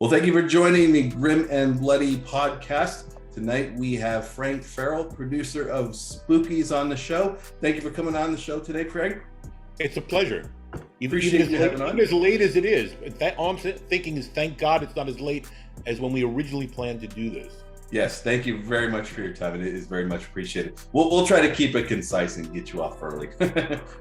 Well, thank you for joining the Grim and Bloody podcast. Tonight we have Frank Farel, producer of Spookies, on the show. Thank you for coming on the show today, Frank. It's a pleasure. Even as late as it is. All I'm thinking is thank God it's not as late as when we originally planned to do this. Yes, thank you very much for your time. It is very much appreciated. We'll try to keep it concise and get you off early.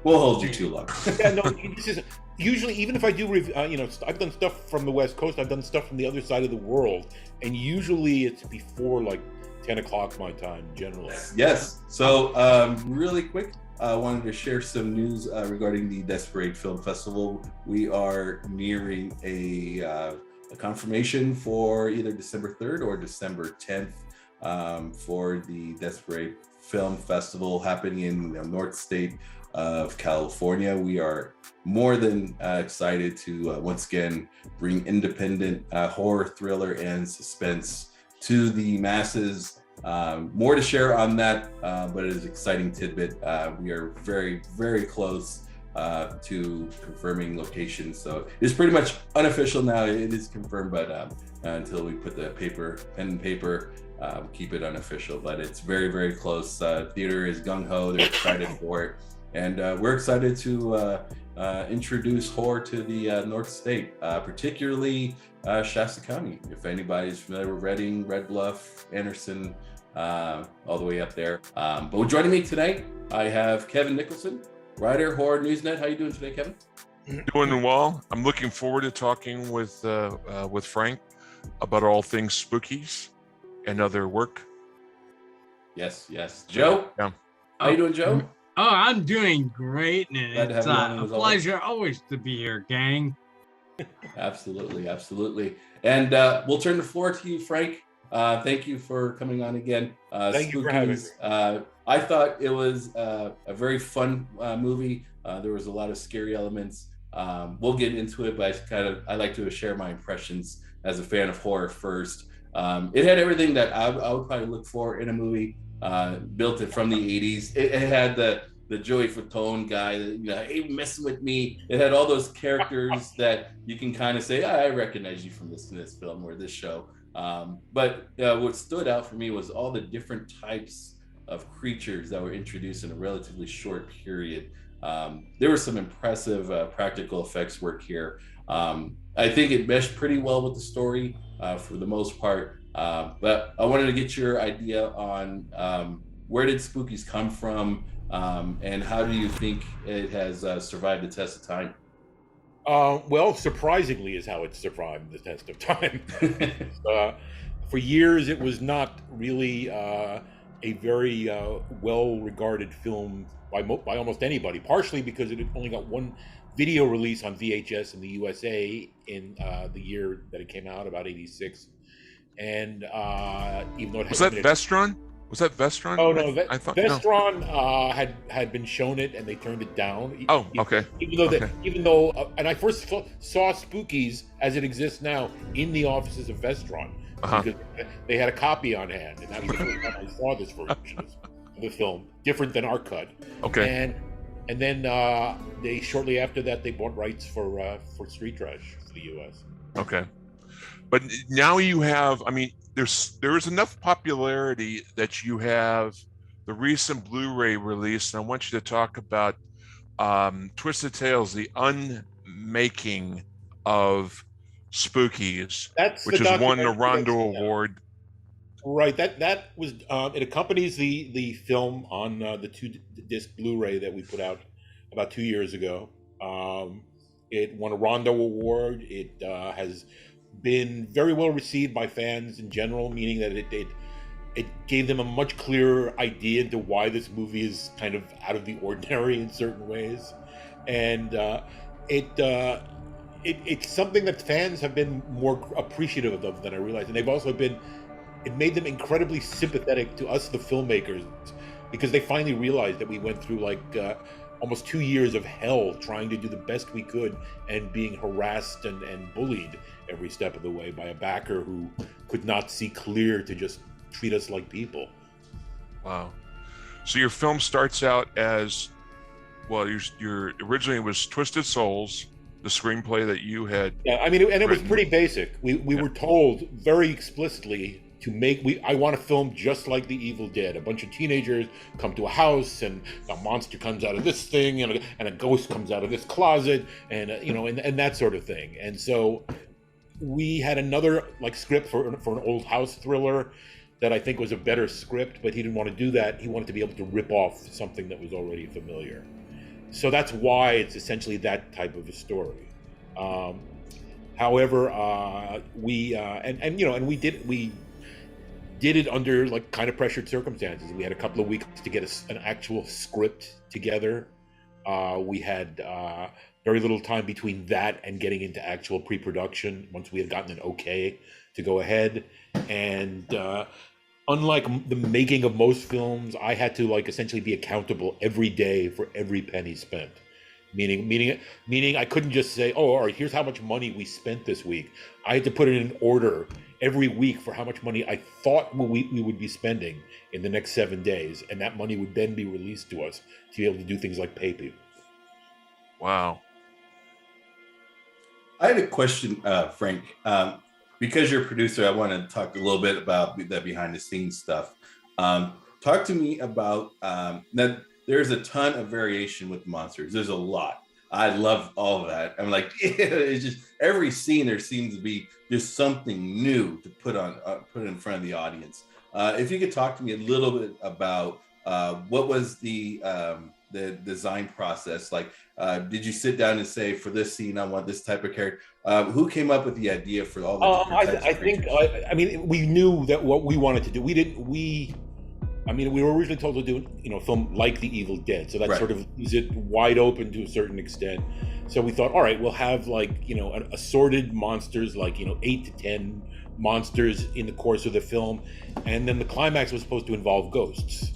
We'll hold you too long. Yeah, no, this is usually, even if I do, I've done stuff from the West Coast. I've done stuff from the other side of the world, and usually it's before like 10 o'clock my time, generally. Yes. So really quick, I wanted to share some news regarding the Desperate Film Festival. We are nearing a confirmation for either December 3rd or December 10th for the Desperate Film Festival happening in the North State of California. We are more than excited to once again bring independent horror, thriller, and suspense to the masses. More to share on that, but it is an exciting tidbit. We are very, very close to confirming locations, so it's pretty much unofficial now. It is confirmed, but until we put the pen and paper, keep it unofficial. But it's very, very close. Theater is gung-ho. They're excited for it, and we're excited to introduce horror to the North State, particularly Shasta County. If anybody's familiar with Redding, Red Bluff, Anderson, all the way up there. But joining me today, I have Kevin Nicholson, writer, Horror Newsnet. How you doing today, Kevin? Doing well. I'm looking forward to talking with Frank about all things spookies and other work. Yes. Joe? Yeah. How you doing, Joe? Oh, I'm doing great, and Glad to it's have you on, a pleasure always to be here, gang. Absolutely. And we'll turn the floor to you, Frank. Thank you for coming on again. Thank you for having me. I thought it was a very fun movie. There was a lot of scary elements. We'll get into it, but I like to share my impressions as a fan of horror first. It had everything that I would probably look for in a movie. Built it from the 80s. It had the Joey Fatone guy, hey, messing with me. It had all those characters that you can kind of say, I recognize you from this film or this show. But what stood out for me was all the different types of creatures that were introduced in a relatively short period. There was some impressive practical effects work here. I think it meshed pretty well with the story for the most part. But I wanted to get your idea on where did Spookies come from, and how do you think it has survived the test of time? Well, surprisingly is how it's survived the test of time. For years, it was not really a very well-regarded film by almost anybody, partially because it had only got one video release on VHS in the USA in the year that it came out, about 86. And even though it was that Vestron? Was that Vestron? Oh no, I thought Vestron had been shown it and they turned it down. Oh, okay. Even though, and I first saw Spookies as it exists now in the offices of Vestron, because they had a copy on hand, and that was the first time I saw this version of the film, different than our cut. Okay. And then they shortly after that they bought rights for Street Trash for the U.S. Okay. But now you have, there is enough popularity that you have the recent Blu-ray release, and I want you to talk about Twisted Tales, the unmaking of Spookies, which has won the Rondo Award. Right, that was it accompanies the film on the 2-disc Blu-ray that we put out about 2 years ago. It won a Rondo Award. It has been very well received by fans in general, meaning that it gave them a much clearer idea into why this movie is kind of out of the ordinary in certain ways, and it's something that fans have been more appreciative of than I realized, and they've also been. It made them incredibly sympathetic to us, the filmmakers, because they finally realized that we went through almost 2 years of hell trying to do the best we could and being harassed and bullied every step of the way by a backer who could not see clear to just treat us like people. Wow. So your film starts out as, well, your originally it was Twisted Souls, the screenplay that you had. Yeah, I mean, and it was written. pretty basic. We Yeah. were told very explicitly to I want to film just like The Evil Dead. A bunch of teenagers come to a house, and a monster comes out of this thing, and a ghost comes out of this closet, and and that sort of thing. And so we had another script for an old house thriller that I think was a better script, but he didn't want to do that. He wanted to be able to rip off something that was already familiar. So that's why it's essentially that type of a story. However, we did it under kind of pressured circumstances. We had a couple of weeks to get an actual script together. We had very little time between that and getting into actual pre-production once we had gotten an okay to go ahead. And unlike the making of most films, I had to essentially be accountable every day for every penny spent. Meaning I couldn't just say, oh, all right, here's how much money we spent this week. I had to put it in order every week for how much money I thought we would be spending in the next 7 days. And that money would then be released to us to be able to do things like pay people. Wow. I had a question, Frank. Because you're a producer, I want to talk a little bit about the behind the scenes stuff. Talk to me about that. There's a ton of variation with monsters. There's a lot. I love all of that. I'm like, it's just every scene there seems to be just something new to put in front of the audience. If you could talk to me a little bit about what was the design process like? Did you sit down and say, for this scene, I want this type of character? Who came up with the idea for all the different types of creatures? I mean, we knew that what we wanted to do. We were originally told to do a film like The Evil Dead, so that Right. sort of leaves it wide open to a certain extent. So we thought, all right, we'll have assorted monsters, 8 to 10 monsters in the course of the film, and then the climax was supposed to involve ghosts.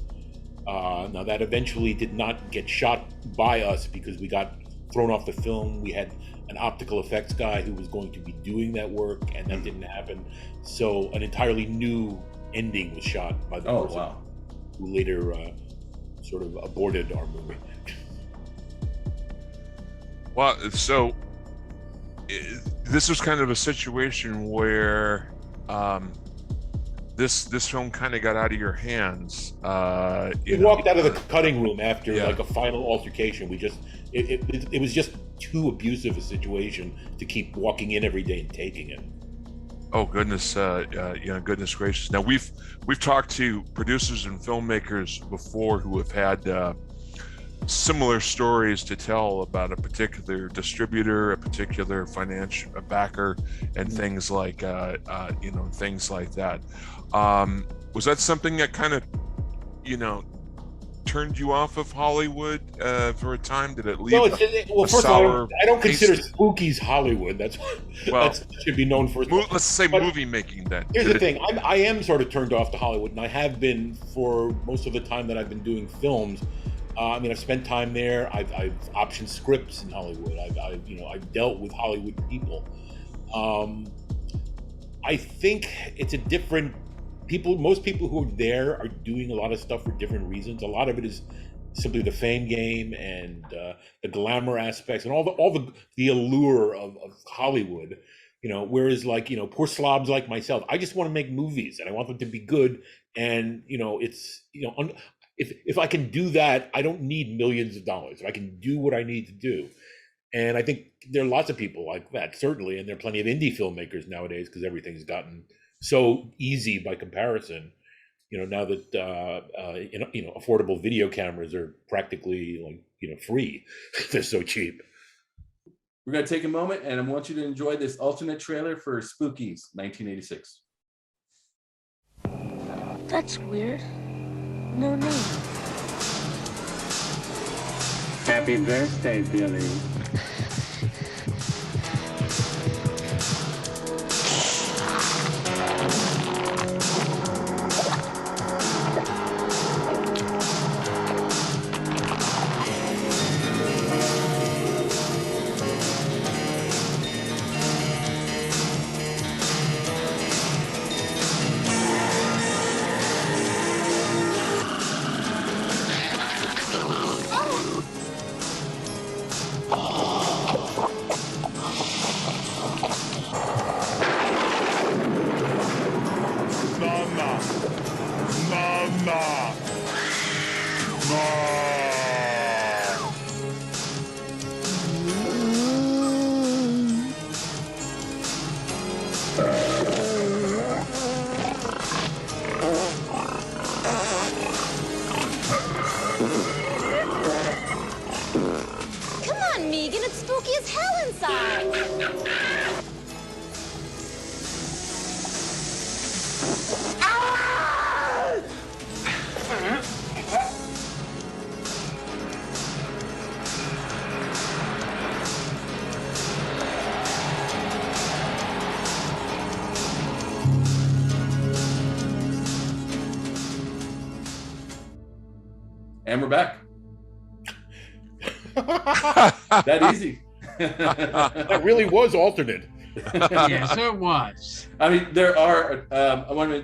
Now that eventually did not get shot by us because we got thrown off the film. We had an optical effects guy who was going to be doing that work, and that didn't happen. So an entirely new ending was shot by the person who later sort of aborted our movie. Well, so this was kind of a situation where this film kind of got out of your hands. We walked out of the cutting room after a final altercation. It was just too abusive a situation to keep walking in every day and taking it. Oh goodness, goodness gracious! Now we've talked to producers and filmmakers before who have had similar stories to tell about a particular distributor, a particular financial backer, and things like things like that. Was that something that kind of turned you off of Hollywood for a time? Did it leave? First of all, I don't consider Spookies Hollywood. That should be known for. Let's say movie making. Then here's the thing: I am sort of turned off to Hollywood, and I have been for most of the time that I've been doing films. I've spent time there. I've optioned scripts in Hollywood. I've dealt with Hollywood people. I think it's a different. Most people who are there are doing a lot of stuff for different reasons. A lot of it is simply the fame game and the glamour aspects and all the allure of Hollywood. Whereas poor slobs like myself, I just want to make movies and I want them to be good. And if I can do that, I don't need millions of dollars. I can do what I need to do. And I think there are lots of people like that, certainly, and there are plenty of indie filmmakers nowadays because everything's gotten so easy by comparison. Now that affordable video cameras are practically free, they're so cheap. We're gonna take a moment, and I want you to enjoy this alternate trailer for Spookies, 1986. That's weird. No name. Happy birthday, Billy. hell inside! And we're back. That easy. That really was alternate. Yes, it was. I mean, there are.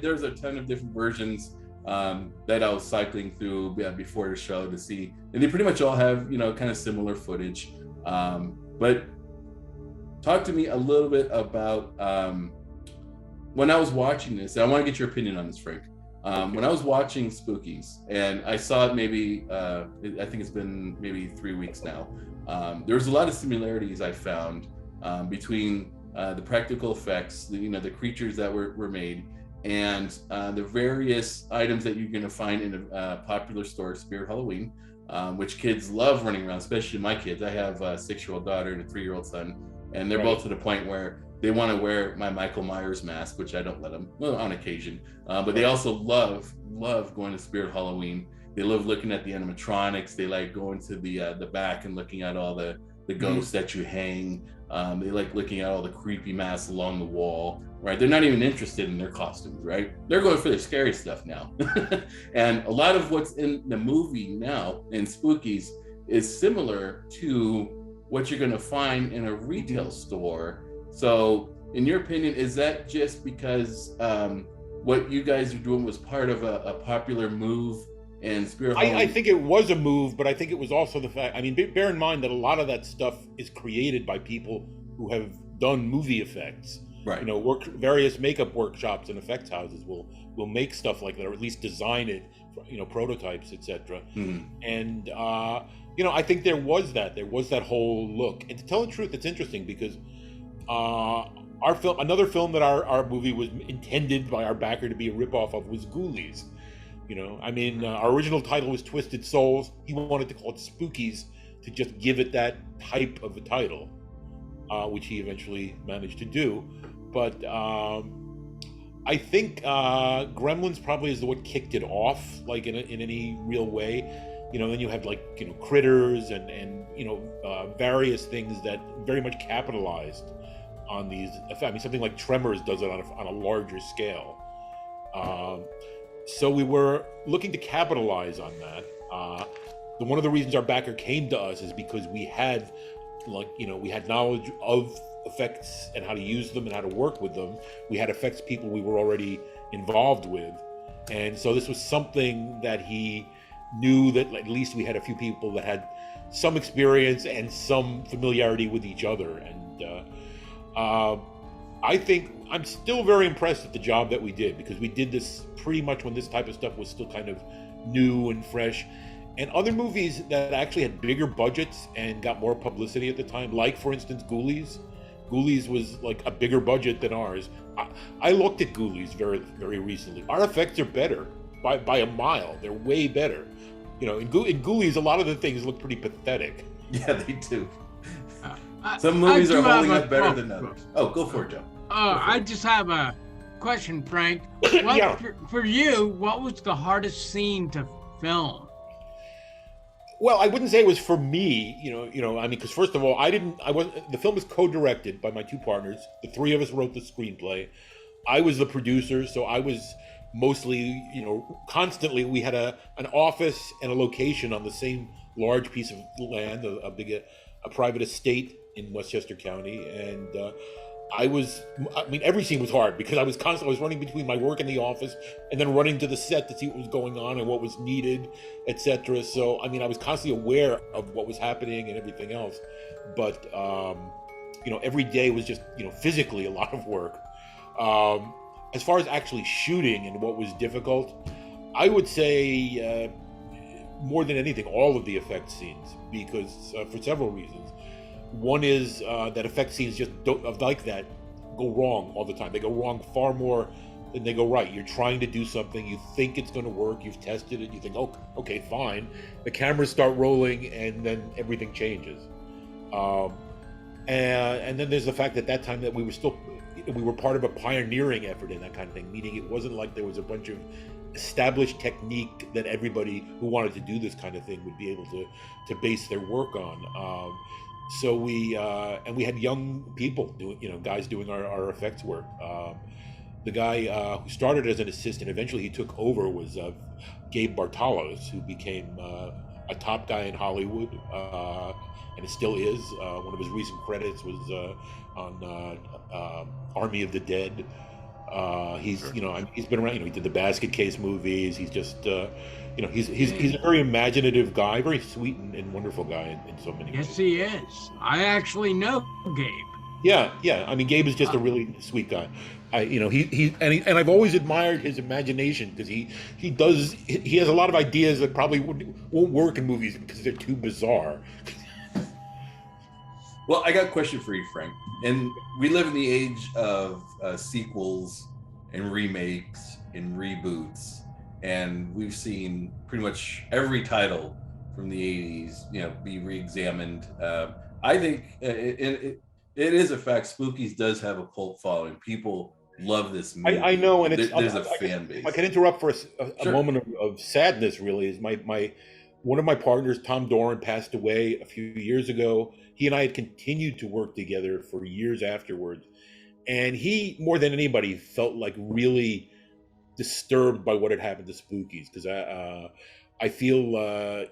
There's a ton of different versions that I was cycling through before the show to see, and they pretty much all have kind of similar footage. But talk to me a little bit about when I was watching this. And I want to get your opinion on this, Frank. When I was watching Spookies, and I saw it maybe, I think it's been maybe 3 weeks now. There's a lot of similarities I found between the practical effects, the creatures that were made, and the various items that you're going to find in a popular store, Spirit Halloween, which kids love running around, especially my kids. I have a 6-year-old daughter and a 3-year-old son, and they're both to the point where they want to wear my Michael Myers mask, which I don't let them, well, on occasion. But they also love going to Spirit Halloween. They love looking at the animatronics. They like going to the back and looking at all the ghosts that you hang. They like looking at all the creepy masks along the wall, right? They're not even interested in their costumes, right? They're going for the scary stuff now. And a lot of what's in the movie now in Spookies is similar to what you're going to find in a retail store. So in your opinion, is that just because what you guys are doing was part of a popular move and Spirit Halloween? I think it was a move, but I think it was also the fact, I mean, bear in mind that a lot of that stuff is created by people who have done movie effects. Right. Various makeup workshops and effects houses will make stuff like that, or at least design it, prototypes, etc. And I think there was that whole look. And to tell the truth, it's interesting because another film that our movie was intended by our backer to be a ripoff of was Ghoulies. Our original title was Twisted Souls. He wanted to call it Spookies to just give it that type of a title, which he eventually managed to do. But I think Gremlins probably is what kicked it off, like in any real way. Then you had critters and various things that very much capitalized on these effects. Something like Tremors does it on a larger scale. So we were looking to capitalize on that. One of the reasons our backer came to us is because we had knowledge of effects and how to use them and how to work with them. We had effects people we were already involved with. And so this was something that he knew that at least we had a few people that had some experience and some familiarity with each other. And I think I'm still very impressed at the job that we did, because we did this pretty much when this type of stuff was still kind of new and fresh. And other movies that actually had bigger budgets and got more publicity at the time, like for instance Ghoulies. Ghoulies was like a bigger budget than ours. I looked at Ghoulies very, very recently. Our effects are better by a mile. They're way better. In Ghoulies, a lot of the things look pretty pathetic. Yeah, they do. Some movies are holding up better than others. Oh, go for it, Joe. I just have a question, Frank. Yeah. For you, what was the hardest scene to film? Well, I wouldn't say it was for me, because first of all, the film was co-directed by my two partners. The three of us wrote the screenplay. I was the producer, so I was mostly, constantly, we had an office and a location on the same large piece of land, a private estate in Westchester County. And every scene was hard because I was running between my work in the office and then running to the set to see what was going on and what was needed, etc. So, I was constantly aware of what was happening and everything else. But, every day was just, physically a lot of work. As far as actually shooting and what was difficult, I would say more than anything, all of the effect scenes, because for several reasons. One is that effect scenes just don't like that go wrong all the time. They go wrong far more than they go right. You're trying to do something, you think it's going to work, you've tested it, you think, oh, okay, fine. The cameras start rolling, and then everything changes. And then there's the fact that time that we were part of a pioneering effort in that kind of thing, meaning it wasn't like there was a bunch of established technique that everybody who wanted to do this kind of thing would be able to base their work on. So we had young people doing, guys doing our effects work. The guy who started as an assistant, eventually he took over, was Gabe Bartalos, who became a top guy in Hollywood, and it still is. One of his recent credits was on Army of the Dead. He's he's been around. He did the Basket Case movies. He's just he's a very imaginative guy, very sweet and wonderful guy in so many ways. Yes, he is. I actually know Gabe. Yeah. I mean, Gabe is just a really sweet guy. And I've always admired his imagination, because he has a lot of ideas that probably won't work in movies because they're too bizarre. Well, I got a question for you, Frank. And we live in the age of sequels and remakes and reboots, and we've seen pretty much every title from the 80s, be re-examined. I think it is a fact. Spookies does have a cult following. People love this movie. I know, and there's a fan base. If I can interrupt for a Sure. moment of sadness, really, is one of my partners, Tom Doran, passed away a few years ago. He and I had continued to work together for years afterwards, and he, more than anybody, felt like really disturbed by what had happened to Spookies, because I feel I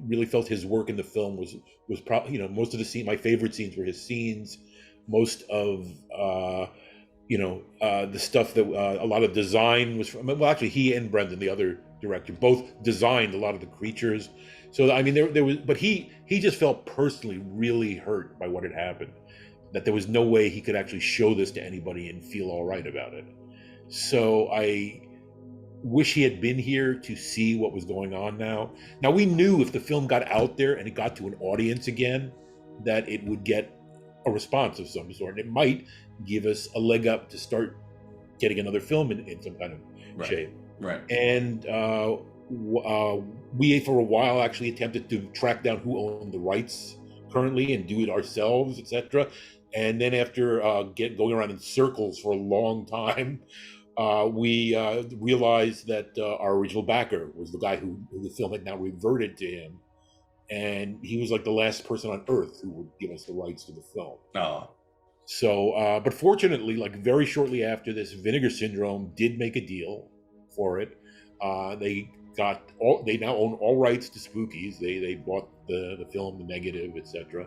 really felt his work in the film was probably, most of my favorite scenes were his scenes. Most of the stuff that a lot of design was from, well, actually he and Brendan, the other director, both designed a lot of the creatures. So I mean, there was, but he just felt personally really hurt by what had happened, that there was no way he could actually show this to anybody and feel all right about it. So I wish he had been here to see what was going on now. Now, we knew if the film got out there and it got to an audience again, that it would get a response of some sort, and it might give us a leg up to start getting another film in some kind of shape. Right. And we, for a while, actually attempted to track down who owned the rights currently and do it ourselves, etc. And then after going around in circles for a long time, we realized that our original backer was the guy who the film had now reverted to him. And he was like the last person on earth who would give us the rights to the film. Oh. So, but fortunately, like very shortly after this, Vinegar Syndrome did make a deal for it. They now own all rights to Spookies. They bought the film, the negative, etc.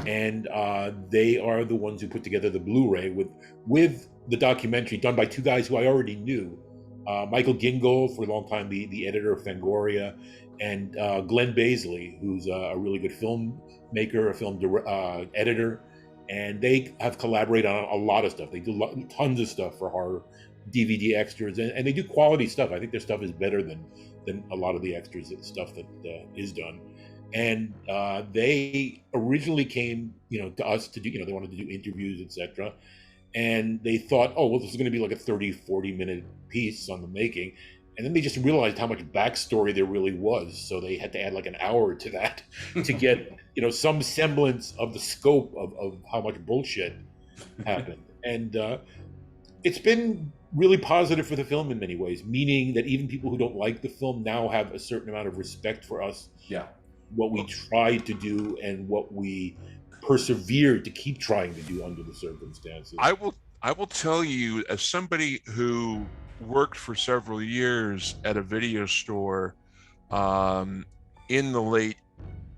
And they are the ones who put together the Blu-ray with the documentary done by two guys who I already knew. Michael Gingold, for a long time the editor of Fangoria, and Glenn Baisley, who's a really good filmmaker, a film editor, and they have collaborated on a lot of stuff. They do tons of stuff for horror DVD extras, and they do quality stuff. I think their stuff is better than a lot of the extras and stuff that is done. And they originally came, to us to do, they wanted to do interviews, etc. And they thought, oh, well, this is going to be like a 30-40 minute piece on the making. And then they just realized how much backstory there really was. So they had to add like an hour to that to get, some semblance of the scope of how much bullshit happened. And it's been really positive for the film in many ways, meaning that even people who don't like the film now have a certain amount of respect for us. Yeah. What we tried to do and what we persevered to keep trying to do under the circumstances. I will tell you, as somebody who worked for several years at a video store in the late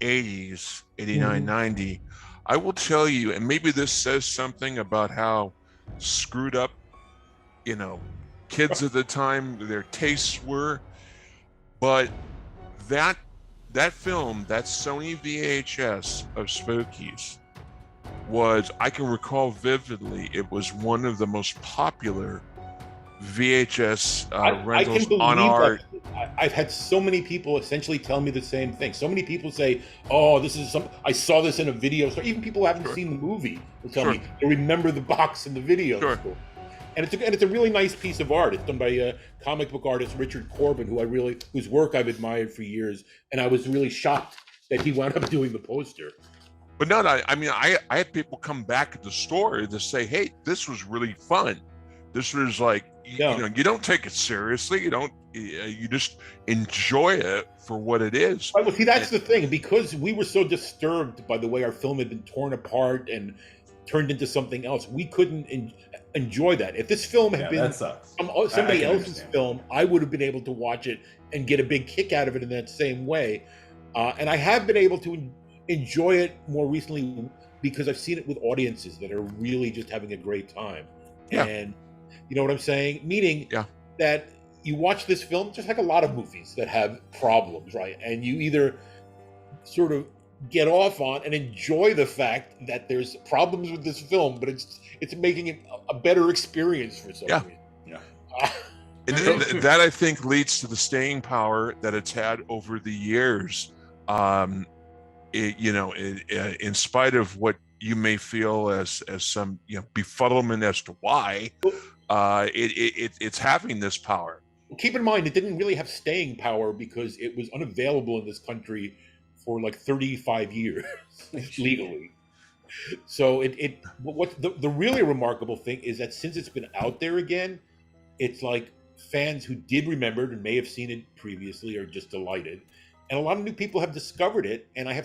80s, 89, 90, I will tell you, and maybe this says something about how screwed up, kids at the time, their tastes were, but that film, that Sony VHS of Spookies, I can recall vividly, it was one of the most popular VHS rentals on our... I've had so many people essentially tell me the same thing. So many people say, oh, I saw this in a video store. Even people who haven't seen the movie will tell me they remember the box in the video store. And it's a really nice piece of art. It's done by comic book artist Richard Corbin, whose work I've admired for years. And I was really shocked that he wound up doing the poster. But no, I mean, I had people come back at the store to say, "Hey, this was really fun. This was like, you know, you don't take it seriously. You just enjoy it for what it is." Well, see, that's the thing, because we were so disturbed by the way our film had been torn apart and turned into something else. We couldn't enjoy that. If this film had been somebody else's film, I would have been able to watch it and get a big kick out of it in that same way. And I have been able to enjoy it more recently because I've seen it with audiences that are really just having a great time. Yeah. And you know what I'm saying? Meaning that you watch this film, just like a lot of movies that have problems, right? And you either sort of get off on and enjoy the fact that there's problems with this film, but it's making it a better experience for some reason. Yeah. And that I think leads to the staying power that it's had over the years. In spite of what you may feel as some befuddlement as to why, it's having this power. Keep in mind, it didn't really have staying power because it was unavailable in this country for like 35 years legally. So what the really remarkable thing is that since it's been out there again, it's like fans who did remember it and may have seen it previously are just delighted. And a lot of new people have discovered it, and I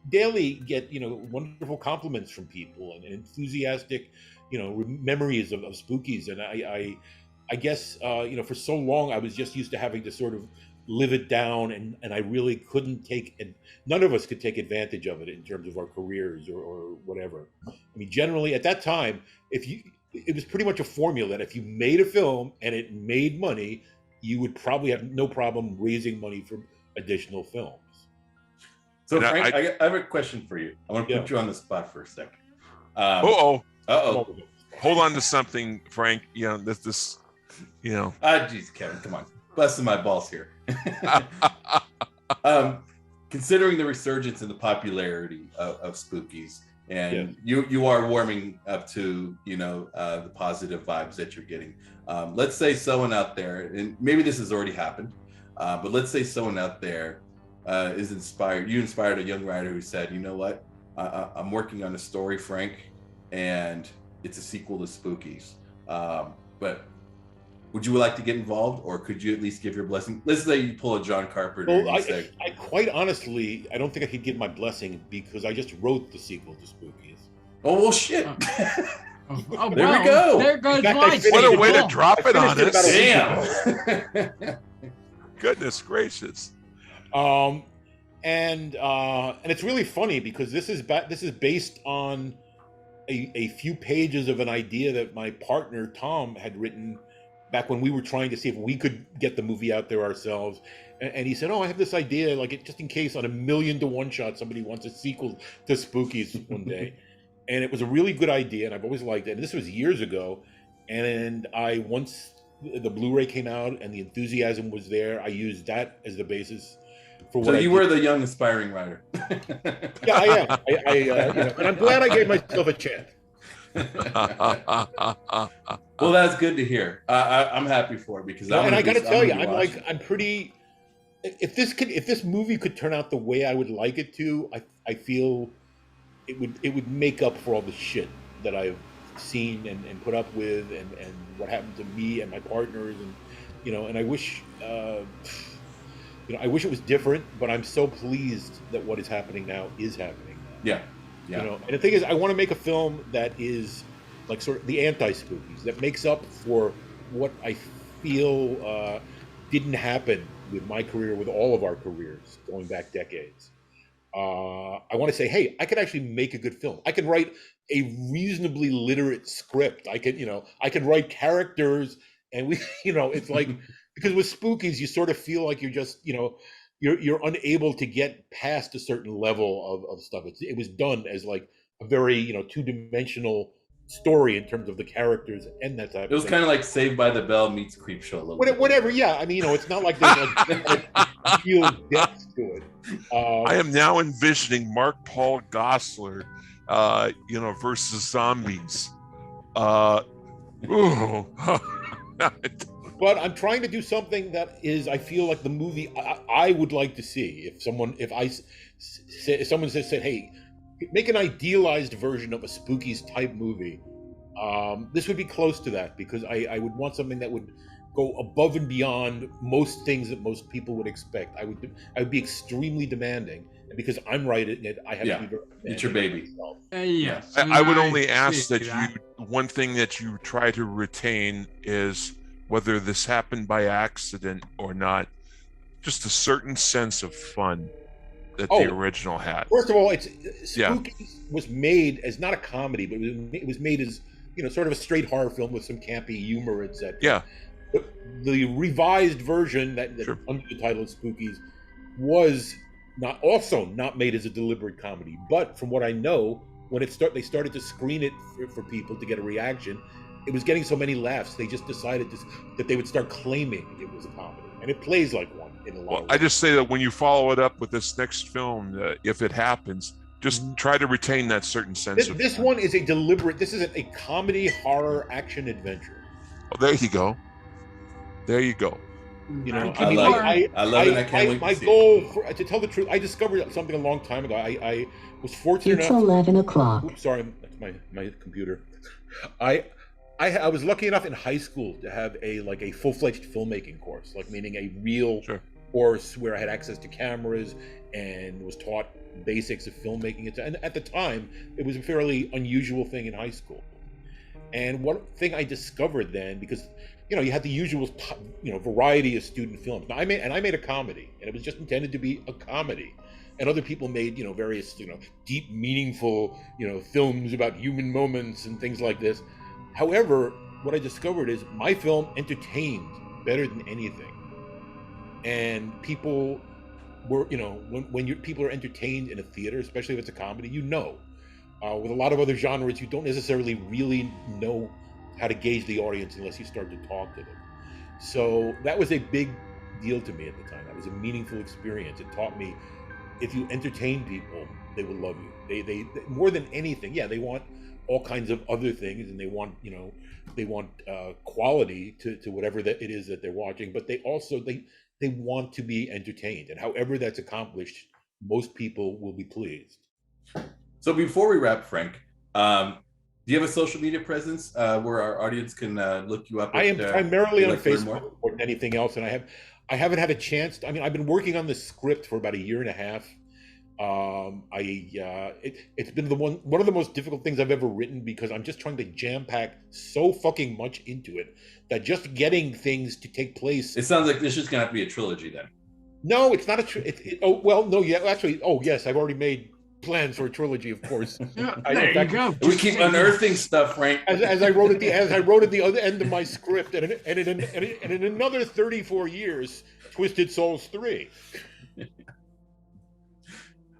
daily get wonderful compliments from people and enthusiastic memories of Spookies. And I guess for so long I was just used to having to sort of live it down, and I really couldn't none of us could take advantage of it in terms of our careers or whatever. I mean, generally at that time, it was pretty much a formula that if you made a film and it made money, you would probably have no problem raising money for additional films. So Frank, I have a question for you. I want to put you on the spot for a second. Hold on to something, Frank. This. Geez, Kevin, come on, busting my balls here. Considering the resurgence in the popularity of Spookies, and you are warming up to the positive vibes that you're getting. Let's say someone out there, and maybe this has already happened, but let's say someone out there is inspired. You inspired a young writer who said, "You know what? I'm working on a story, Frank, and it's a sequel to Spookies. But would you like to get involved, or could you at least give your blessing?" Let's say you pull a John Carpenter. Well, I quite honestly, I don't think I could give my blessing because I just wrote the sequel to Spookies. Oh, well, shit. Oh, there we go. There goes what a way to drop it on us. Damn. Goodness gracious. And it's really funny because this is based on a few pages of an idea that my partner Tom had written back when we were trying to see if we could get the movie out there ourselves. And he said, "Oh, I have this idea, like just in case on a 1,000,000-to-1 shot somebody wants a sequel to Spookies one day." And it was a really good idea, and I've always liked it. And this was years ago. And once the Blu-ray came out and the enthusiasm was there, I used that as the basis for what. So you were the young aspiring writer. Yeah, I am. And I'm glad I gave myself a chance. Well, that's good to hear. I'm happy for it because and I got to tell you, I'm pretty. If this movie could turn out the way I would like it to, I feel it would make up for all the shit that I've seen and put up with and what happened to me and my partners and I wish I wish it was different, but I'm so pleased that what is happening now is happening. Yeah. And the thing is, I want to make a film that is like sort of the anti-Spookies, that makes up for what I feel didn't happen with my career, with all of our careers going back decades. I want to say, hey, I could actually make a good film. I can write a reasonably literate script. I can write characters, and it's like because with Spookies, you sort of feel like you're just, you're unable to get past a certain level of stuff. It was done as like a very, two-dimensional story in terms of the characters and that type of thing. It was kind of like Saved by the Bell meets Creepshow a little bit. Whatever, yeah. I mean, it's not like there's like real depth to it. I am now envisioning Mark Paul Gosselaar, versus zombies. But I'm trying to do something that is, I feel like the movie I would like to see. If someone said, hey, make an idealized version of a Spookies type movie, this would be close to that, because I would want something that would go above and beyond most things that most people would expect. I would be extremely demanding, and because I'm writing it, I have to be very demanding. It's your baby. Yes. I would only see ask that one thing that you try to retain is, whether this happened by accident or not, just a certain sense of fun that the original had. First of all, Spookies was made as not a comedy, but it was made as, sort of a straight horror film with some campy humor, etc. Yeah. But the revised version that under the title of Spookies was not made as a deliberate comedy. But from what I know, when they started to screen it for people to get a reaction, it was getting so many laughs, they just decided that they would start claiming it was a comedy, and it plays like one in a lot of ways. I just say that when you follow it up with this next film, if it happens, just try to retain that certain sense of this fun. one is this isn't a comedy, horror, action, adventure. Oh, there you go. There you go. I love it. I can't wait. My goal, to tell the truth, I discovered something a long time ago. I was fortunate It's enough. 11 o'clock. Oops, sorry, that's my computer. I was lucky enough in high school to have a full-fledged filmmaking course, meaning a real course where I had access to cameras and was taught basics of filmmaking. And at the time, it was a fairly unusual thing in high school. And one thing I discovered then, because you had the usual variety of student films. Now I made a comedy, and it was just intended to be a comedy. And other people made various deep, meaningful films about human moments and things like this. However, what I discovered is my film entertained better than anything. And people were, when people are entertained in a theater, especially if it's a comedy, with a lot of other genres, you don't necessarily really know how to gauge the audience unless you start to talk to them. So that was a big deal to me at the time. That was a meaningful experience. It taught me, if you entertain people, they will love you. They more than anything, they want all kinds of other things, and they want quality to whatever that it is that they're watching, but they also they want to be entertained, and however that's accomplished, most people will be pleased. So before we wrap, Frank, do you have a social media presence where our audience can look you up? I am primarily on Facebook more than anything else, and I haven't had a chance. I've been working on this script for about a year and a half. It's been one of the most difficult things I've ever written, because I'm just trying to jam pack so fucking much into it that just getting things to take place. It sounds like this is gonna have to be a trilogy then. No, it's not yes, I've already made plans for a trilogy, of course. There you go. We keep unearthing stuff, Frank. As I wrote at the other end of my script, and in another 34 years, Twisted Souls 3.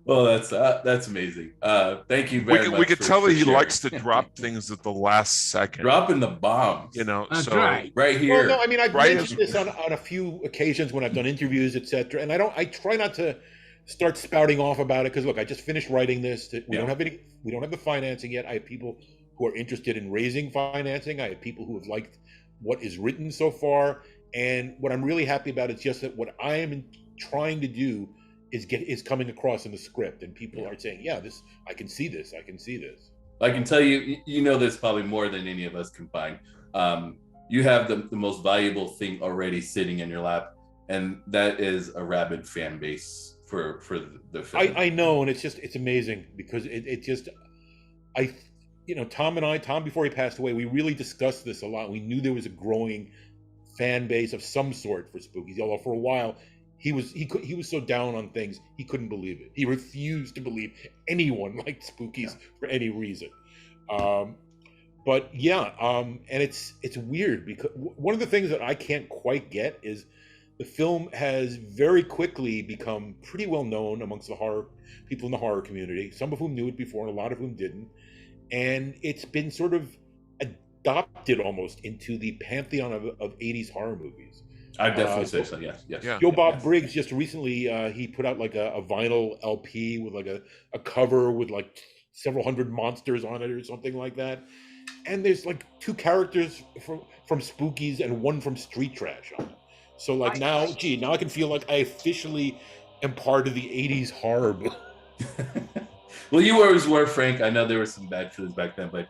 Well, that's amazing. Thank you very much. We could tell that he likes to drop things at the last second. Dropping the bombs. That's so right here. Well, no, I've mentioned this on a few occasions when I've done interviews, etc. And I try not to start spouting off about it, because look, I just finished writing this. We don't have the financing yet. I have people who are interested in raising financing. I have people who have liked what is written so far. And what I'm really happy about is just that what I am trying to do is coming across in the script, and people are saying, I can see this. I can tell you, this probably more than any of us combined. You have the most valuable thing already sitting in your lap, and that is a rabid fan base for the film. I know, and it's amazing, because Tom, before he passed away, we really discussed this a lot. We knew there was a growing fan base of some sort for Spookies, although for a while he was so down on things he couldn't believe it. He refused to believe anyone liked Spookies for any reason. And it's weird, because one of the things that I can't quite get is the film has very quickly become pretty well known amongst the horror people in the horror community, some of whom knew it before and a lot of whom didn't. And it's been sort of adopted almost into the pantheon of 80s horror movies. I'd definitely say so, yes. Yeah. Joe Bob Briggs just recently, he put out a vinyl LP with a cover with several hundred monsters on it or something like that. And there's 2 characters from Spookies and 1 from Street Trash on it. So now I can feel like I officially am part of the 80s horror. Well, you always were, Frank. I know there were some bad feelings back then, but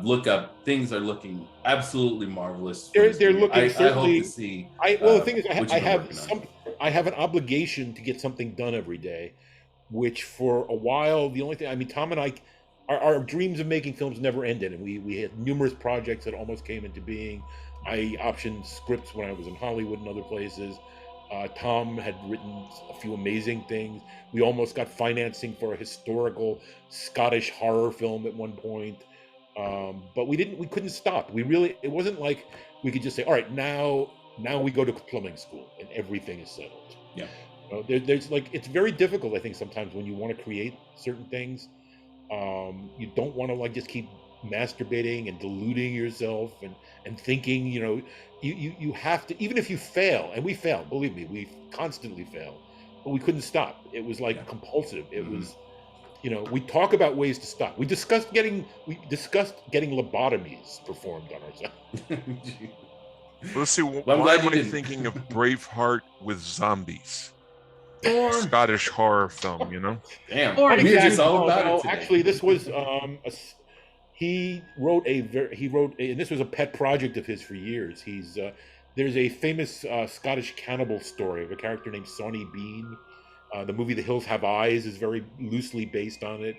look up. Things are looking absolutely marvelous. They're looking I certainly. hope to see. The thing is, what I you've been have working on. I have an obligation to get something done every day, which for a while the only thing. I mean, Tom and I, our dreams of making films never ended, and we had numerous projects that almost came into being. I optioned scripts when I was in Hollywood and other places. Tom had written a few amazing things. We almost got financing for a historical Scottish horror film at one point, but we didn't. We couldn't stop. It wasn't like we could just say, "All right, now we go to plumbing school and everything is settled." Yeah. There's like it's very difficult. I think sometimes when you want to create certain things, you don't want to like just keep masturbating and deluding yourself and thinking, you have to, even if you fail, and we fail, believe me, we constantly fail, but we couldn't stop. It was like compulsive. It was, we talk about ways to stop. We discussed getting lobotomies performed on ourselves. Well, let's see. I'm Why glad am you I didn't. thinking of Braveheart with zombies? Or Scottish horror film, Damn. Or We're just exactly. all about it today. Actually, this was he wrote and this was a pet project of his for years. There's a famous Scottish cannibal story of a character named Sawney Bean. The movie The Hills Have Eyes is very loosely based on it,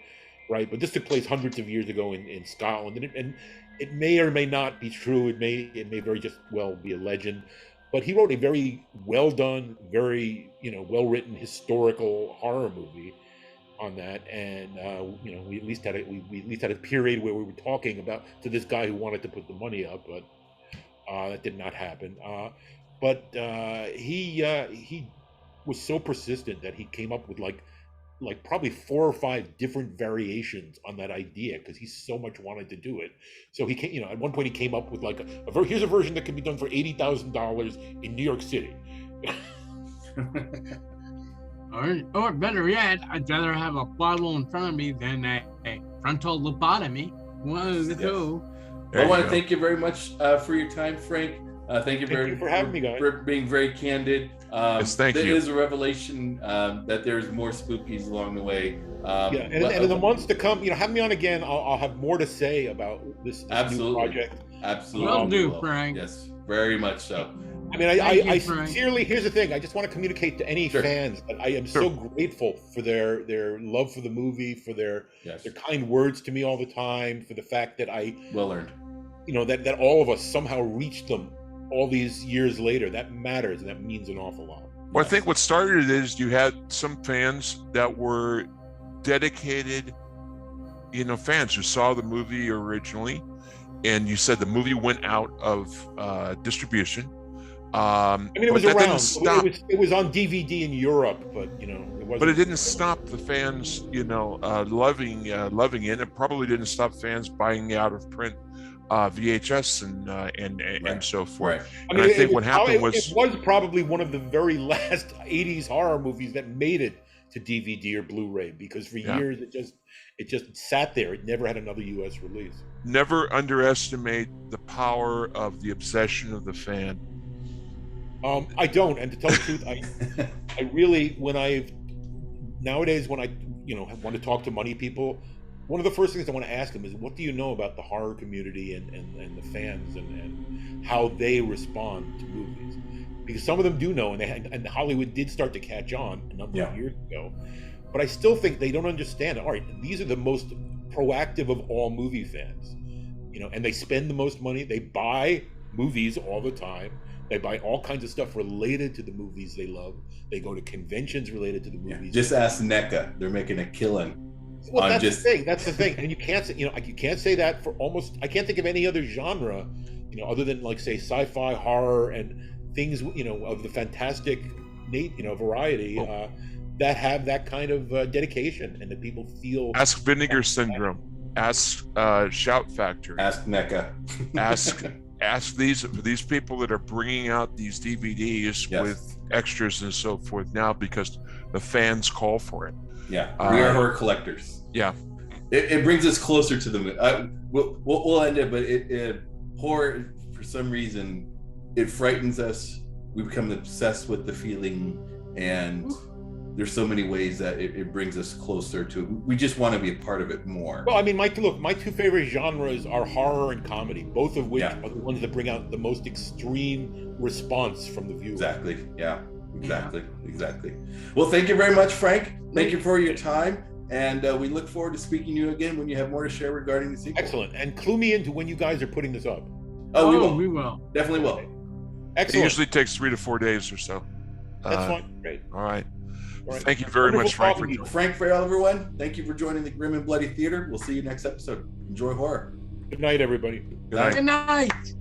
right? But this took place hundreds of years ago in Scotland, and it may or may not be true. It may very just well be a legend. But he wrote a very well done, very well written historical horror movie on that, and we at least had a period where we were talking about to this guy who wanted to put the money up, but that did not happen. But he was so persistent that he came up with like probably 4 or 5 different variations on that idea because he so much wanted to do it. So he came, at one point he came up with like here's a version that can be done for $80,000 in New York City. or better yet, I'd rather have a bottle in front of me than a frontal lobotomy. One of the two. I want to thank you very much for your time, Frank. Thank you for having me, guys. For being very candid. Yes, thank you. It is a revelation that there's more spookies along the way. And in the months to come, have me on again. I'll have more to say about this new project. Absolutely. Will do, Frank. Yes, very much so. I mean, I sincerely, here's the thing. I just want to communicate to any fans that I am so grateful for their love for the movie, for their kind words to me all the time, for the fact that well earned. That all of us somehow reached them all these years later. That matters, and that means an awful lot. Well, I think what started it is you had some fans that were dedicated, fans who saw the movie originally, and you said the movie went out of distribution. It was around. It was on DVD in Europe, but it wasn't. But it didn't stop the fans, loving it. It probably didn't stop fans buying out of print VHS and so forth. Right. I think what happened was it was probably one of the very last 80s horror movies that made it to DVD or Blu-ray, because for years it just sat there. It never had another US release. Never underestimate the power of the obsession of the fan. I don't, and to tell the truth, I really, nowadays when I want to talk to money people, one of the first things I want to ask them is, what do you know about the horror community and the fans and how they respond to movies? Because some of them do know, and Hollywood did start to catch on a number of years ago, but I still think they don't understand. All right, these are the most proactive of all movie fans, and they spend the most money. They buy movies all the time. They buy all kinds of stuff related to the movies they love. They go to conventions related to the movies. Just ask NECA; they're making a killing. Well, that's the thing, and you can't say, you can't say that for almost. I can't think of any other genre, other than like say sci-fi, horror, and things, of the fantastic, variety that have that kind of dedication, and that people feel. Ask Vinegar Syndrome. Ask Shout Factory. Ask NECA. Ask these people that are bringing out these DVDs with extras and so forth now, because the fans call for it. Yeah, we are horror collectors. Yeah, it brings us closer to the. We'll end it, but horror, for some reason, it frightens us. We become obsessed with the feeling, and there's so many ways that it brings us closer to it. We just want to be a part of it more. Well, I mean, my two favorite genres are horror and comedy, both of which are the ones that bring out the most extreme response from the viewer. Exactly. Yeah. Exactly. Well, thank you very much, Frank. Thank you for your time, and we look forward to speaking to you again when you have more to share regarding the sequel. Excellent. And clue me into when you guys are putting this up. Oh, We will. Definitely will. It usually takes 3 to 4 days or so. That's fine. Great. All right. All right. Thank you very much, Frank. Frank Farel, everyone. Thank you for joining the Grim and Bloody Theater. We'll see you next episode. Enjoy horror. Good night, everybody. Good night. Good night.